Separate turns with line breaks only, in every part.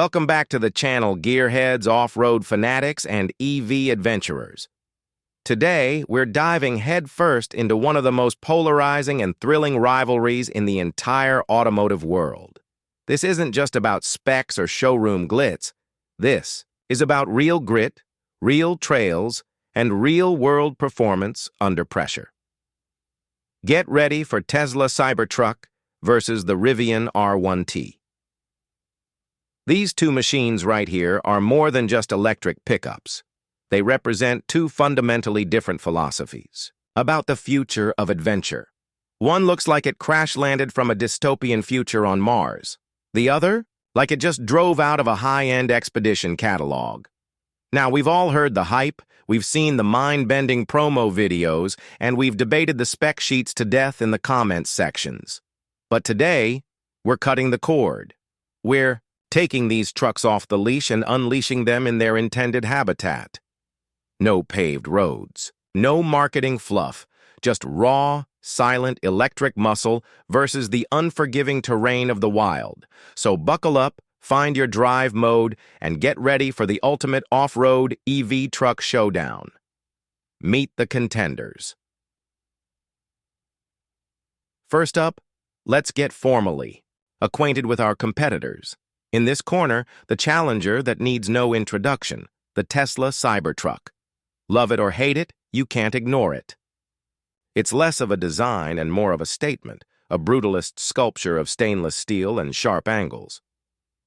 Welcome back to the channel, gearheads, off-road fanatics, and EV adventurers. Today, we're diving headfirst into one of the most polarizing and thrilling rivalries in the entire automotive world. This isn't just about specs or showroom glitz. This is about real grit, real trails, and real-world performance under pressure. Get ready for Tesla Cybertruck versus the Rivian R1T. These two machines right here are more than just electric pickups. They represent two fundamentally different philosophies about the future of adventure. One looks like it crash-landed from a dystopian future on Mars. The other, like it just drove out of a high-end expedition catalog. Now, we've all heard the hype, we've seen the mind-bending promo videos, and we've debated the spec sheets to death in the comments sections. But today, we're cutting the cord. We're taking these trucks off the leash and unleashing them in their intended habitat. No paved roads, no marketing fluff, just raw, silent electric muscle versus the unforgiving terrain of the wild. So buckle up, find your drive mode, and get ready for the ultimate off-road EV truck showdown. Meet the contenders. First up, let's get formally acquainted with our competitors. In this corner, the challenger that needs no introduction, the Tesla Cybertruck. Love it or hate it, you can't ignore it. It's less of a design and more of a statement, a brutalist sculpture of stainless steel and sharp angles.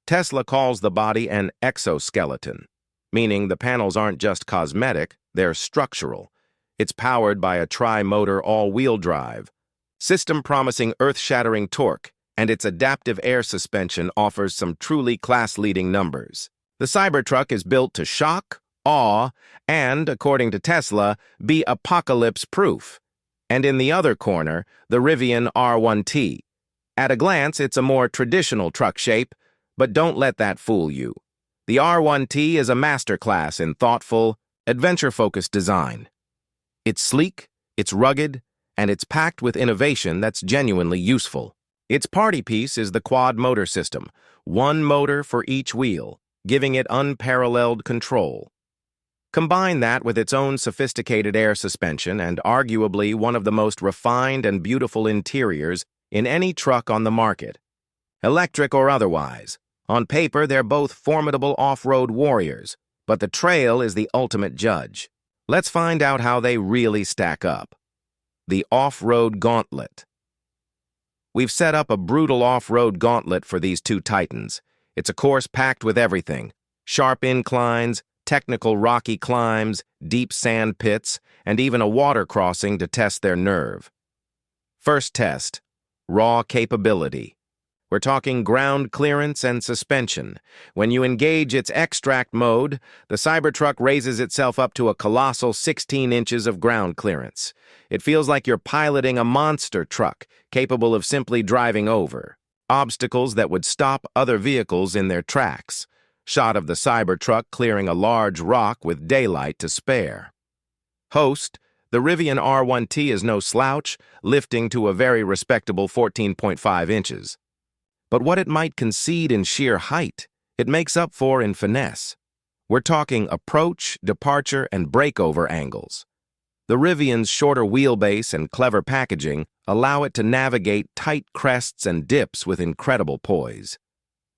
Tesla calls the body an exoskeleton, meaning the panels aren't just cosmetic, they're structural. It's powered by a tri-motor all-wheel drive system promising earth-shattering torque, and its adaptive air suspension offers some truly class-leading numbers. The Cybertruck is built to shock, awe, and, according to Tesla, be apocalypse-proof. And in the other corner, the Rivian R1T. At a glance, it's a more traditional truck shape, but don't let that fool you. The R1T is a masterclass in thoughtful, adventure-focused design. It's sleek, it's rugged, and it's packed with innovation that's genuinely useful. Its party piece is the quad motor system, one motor for each wheel, giving it unparalleled control. Combine that with its own sophisticated air suspension and arguably one of the most refined and beautiful interiors in any truck on the market. Electric or otherwise, on paper they're both formidable off-road warriors, but the trail is the ultimate judge. Let's find out how they really stack up. The off-road gauntlet. We've set up a brutal off-road gauntlet for these two titans. It's a course packed with everything: sharp inclines, technical rocky climbs, deep sand pits, and even a water crossing to test their nerve. First test: raw capability. We're talking ground clearance and suspension. When you engage its extract mode, the Cybertruck raises itself up to a colossal 16 inches of ground clearance. It feels like you're piloting a monster truck, capable of simply driving over obstacles that would stop other vehicles in their tracks. Shot of the Cybertruck clearing a large rock with daylight to spare. Host: the Rivian R1T is no slouch, lifting to a very respectable 14.5 inches. But what it might concede in sheer height, it makes up for in finesse. We're talking approach, departure, and breakover angles. The Rivian's shorter wheelbase and clever packaging allow it to navigate tight crests and dips with incredible poise.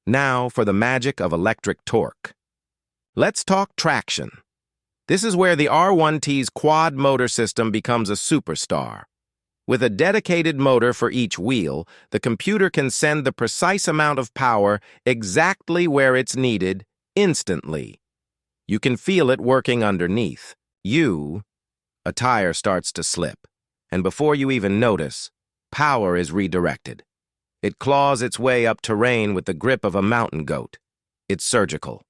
Now for the magic of electric torque. Let's talk traction. This is where the R1T's quad motor system becomes a superstar. With a dedicated motor for each wheel, the computer can send the precise amount of power exactly where it's needed, instantly. You can feel it working underneath. A tire starts to slip, and before you even notice, power is redirected. It claws its way up terrain with the grip of a mountain goat. It's surgical.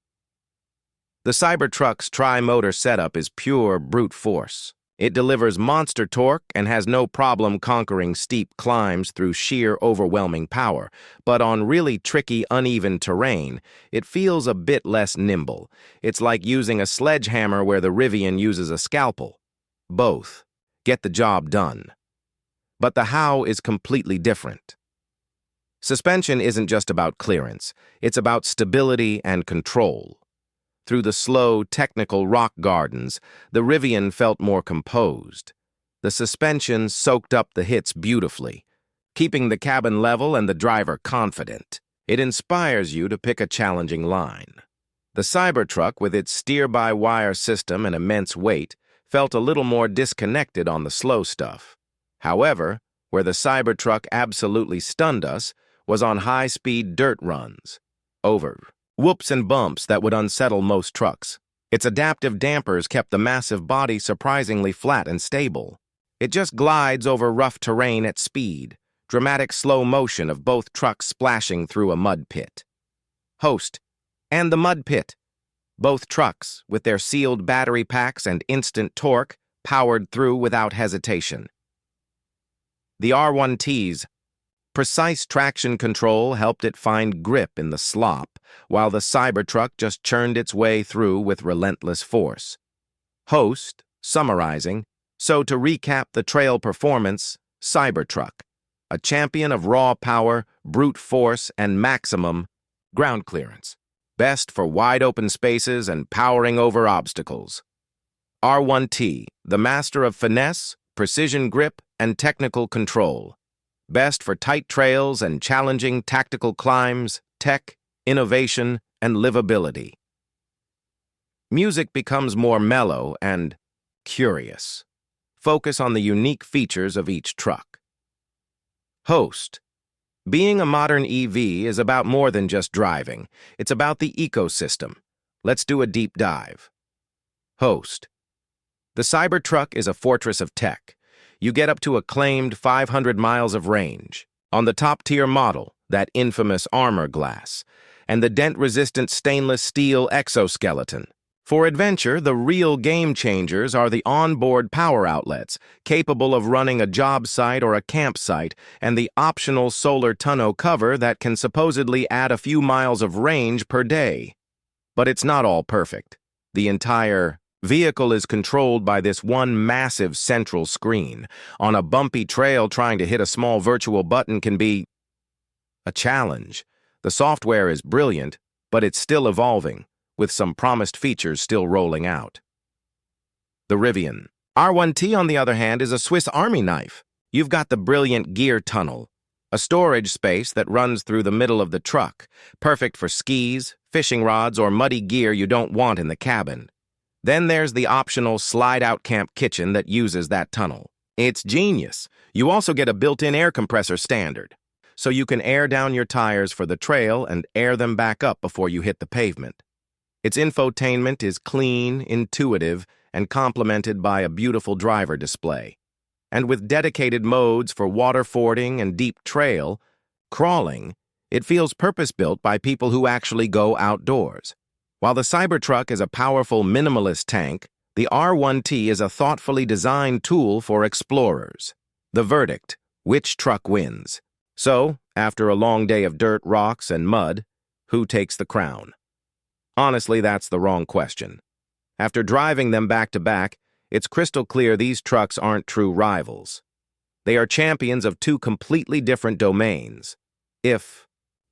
The Cybertruck's tri-motor setup is pure brute force. It delivers monster torque and has no problem conquering steep climbs through sheer overwhelming power, but on really tricky, uneven terrain, it feels a bit less nimble. It's like using a sledgehammer where the Rivian uses a scalpel. Both get the job done. But the how is completely different. Suspension isn't just about clearance, it's about stability and control. Through the slow, technical rock gardens, the Rivian felt more composed. The suspension soaked up the hits beautifully, keeping the cabin level and the driver confident. It inspires you to pick a challenging line. The Cybertruck, with its steer-by-wire system and immense weight, felt a little more disconnected on the slow stuff. However, where the Cybertruck absolutely stunned us was on high-speed dirt runs, over whoops and bumps that would unsettle most trucks. Its adaptive dampers kept the massive body surprisingly flat and stable. It just glides over rough terrain at speed, dramatic slow motion of both trucks splashing through a mud pit. Host and the mud pit. Both trucks, with their sealed battery packs and instant torque, powered through without hesitation. The R1T's precise traction control helped it find grip in the slop, while the Cybertruck just churned its way through with relentless force. Host, summarizing, so to recap the trail performance, Cybertruck, a champion of raw power, brute force, and maximum ground clearance. Best for wide-open spaces and powering over obstacles. R1T, the master of finesse, precision grip, and technical control. Best for tight trails and challenging tactical climbs, tech, innovation, and livability. Music becomes more mellow and curious. Focus on the unique features of each truck. Host. Being a modern EV is about more than just driving. It's about the ecosystem. Let's do a deep dive. Host. The Cybertruck is a fortress of tech. You get up to a claimed 500 miles of range. On the top-tier model, that infamous armor glass, and the dent-resistant stainless steel exoskeleton. For adventure, the real game-changers are the onboard power outlets, capable of running a job site or a campsite, and the optional solar tonneau cover that can supposedly add a few miles of range per day. But it's not all perfect. The entire vehicle is controlled by this one massive central screen. On a bumpy trail, trying to hit a small virtual button can be a challenge. The software is brilliant, but it's still evolving, with some promised features still rolling out. The Rivian R1T, on the other hand, is a Swiss Army knife. You've got the brilliant gear tunnel, a storage space that runs through the middle of the truck, perfect for skis, fishing rods, or muddy gear you don't want in the cabin. Then there's the optional slide-out camp kitchen that uses that tunnel. It's genius. You also get a built-in air compressor standard, so you can air down your tires for the trail and air them back up before you hit the pavement. Its infotainment is clean, intuitive, and complemented by a beautiful driver display. And with dedicated modes for water fording and deep trail crawling, it feels purpose-built by people who actually go outdoors. While the Cybertruck is a powerful minimalist tank, the R1T is a thoughtfully designed tool for explorers. The verdict: which truck wins? So, after a long day of dirt, rocks, and mud, who takes the crown? Honestly, that's the wrong question. After driving them back-to-back, it's crystal clear these trucks aren't true rivals. They are champions of two completely different domains. If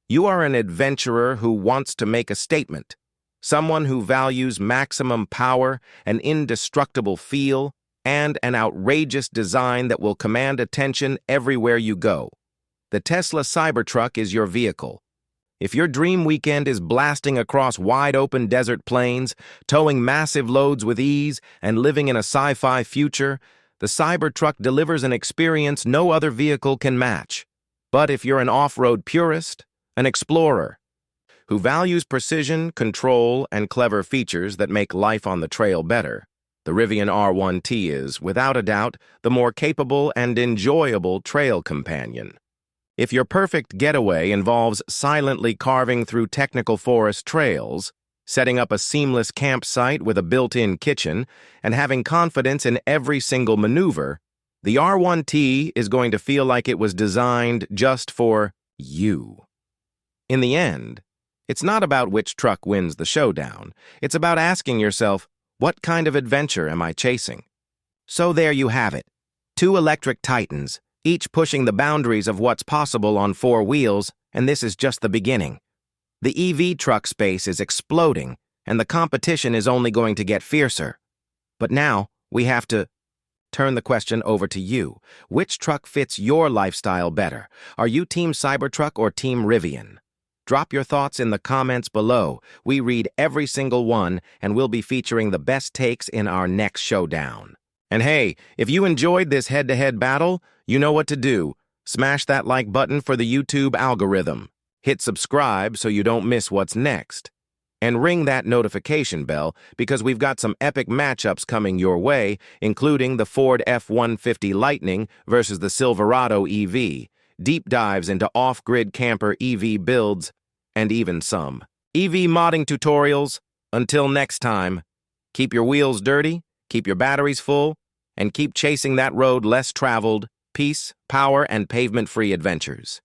you are an adventurer who wants to make a statement, someone who values maximum power, an indestructible feel, and an outrageous design that will command attention everywhere you go, the Tesla Cybertruck is your vehicle. If your dream weekend is blasting across wide-open desert plains, towing massive loads with ease, and living in a sci-fi future, the Cybertruck delivers an experience no other vehicle can match. But if you're an off-road purist, an explorer, who values precision, control, and clever features that make life on the trail better, the Rivian R1T is, without a doubt, the more capable and enjoyable trail companion. If your perfect getaway involves silently carving through technical forest trails, setting up a seamless campsite with a built-in kitchen, and having confidence in every single maneuver, the R1T is going to feel like it was designed just for you. In the end, it's not about which truck wins the showdown. It's about asking yourself, what kind of adventure am I chasing? So there you have it. Two electric titans, each pushing the boundaries of what's possible on four wheels, and this is just the beginning. The EV truck space is exploding, and the competition is only going to get fiercer. But now, we have to turn the question over to you. Which truck fits your lifestyle better? Are you Team Cybertruck or Team Rivian? Drop your thoughts in the comments below. We read every single one, and we'll be featuring the best takes in our next showdown. And hey, if you enjoyed this head-to-head battle, you know what to do. Smash that like button for the YouTube algorithm. Hit subscribe so you don't miss what's next. And ring that notification bell because we've got some epic matchups coming your way, including the Ford F-150 Lightning versus the Silverado EV, deep dives into off-grid camper EV builds, and even some EV modding tutorials. Until next time, keep your wheels dirty, keep your batteries full, and keep chasing that road less traveled. Peace, power, and pavement-free adventures.